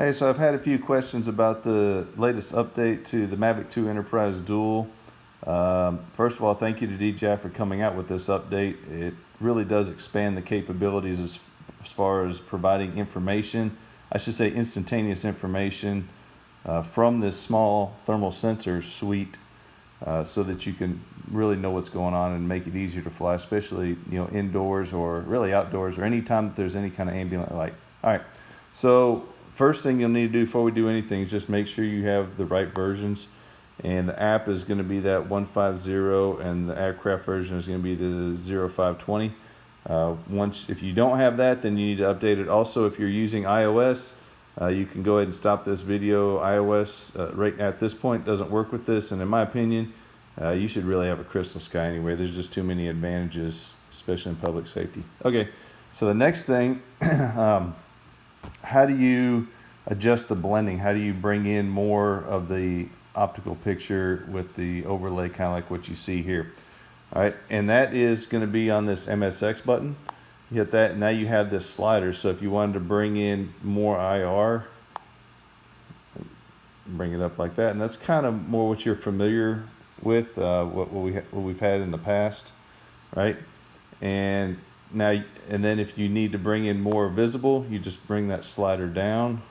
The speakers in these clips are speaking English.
Hey, so I've had a few questions about the latest update to the Mavic 2 Enterprise Dual. First of all, thank you to DJI for coming out with this update. It really does expand the capabilities as far as providing information, I should say instantaneous information from this small thermal sensor suite so that you can really know what's going on and make it easier to fly, especially indoors or really outdoors or anytime that there's any kind of ambient light. All right, so first thing you'll need to do before we do anything is just make sure you have the right versions, and the app is going to be that 150 and the aircraft version is going to be the 0520. If you don't have that, then you need to update it. Also, if you're using iOS, you can go ahead and stop this video. iOS right at this point doesn't work with this, and in my opinion you should really have a crystal sky anyway. There's just too many advantages, especially in public safety. Okay, so the next thing, how do you adjust the blending? How do you bring in more of the optical picture with the overlay, kind of like what you see here? All right, and that is going to be on this MSX button. You hit that, and now you have this slider. So if you wanted to bring in more IR, bring it up like that, and that's kind of more what you're familiar with, what we've had in the past, right? And now, and then if you need to bring in more visible, you just bring that slider down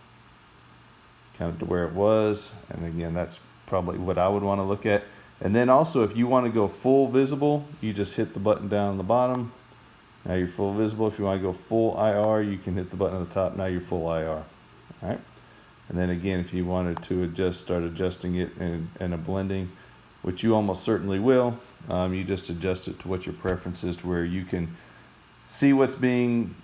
kind of to where it was, and again, that's probably what I would want to look at. And then also, if you want to go full visible, you just hit the button down on the bottom. Now you're full visible. If you want to go full IR, you can hit the button at the top. Now you're full IR. All right. And then again, if you wanted to start adjusting it and a blending, which you almost certainly will, you just adjust it to what your preference is, to where you can see what's being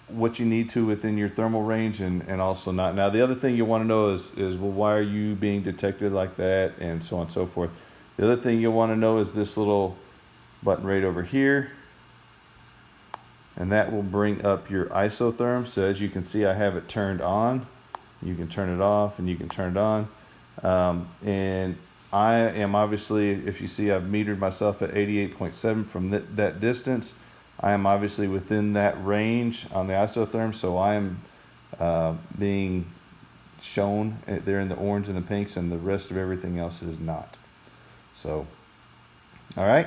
what you need to within your thermal range, and also not. Now the other thing you want to know is well, why are you being detected like that, and so on and so forth. The other thing you'll want to know is this little button right over here, and that will bring up your isotherm. So as you can see, I have it turned on. You can turn it off and you can turn it on, and I am obviously, if you see, I've metered myself at 88.7 from that distance. I am obviously within that range on the isotherm, so I am being shown there in the orange and the pinks, and the rest of everything else is not. So, all right,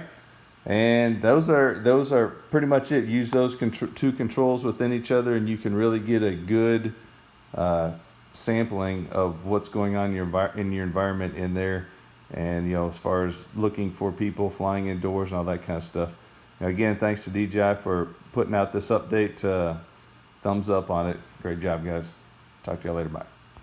and those are pretty much it. Use those two controls within each other, and you can really get a good sampling of what's going on in your environment in there, and as far as looking for people flying indoors and all that kind of stuff. Again, thanks to DJI for putting out this update. Thumbs up on it. Great job, guys. Talk to y'all later. Bye.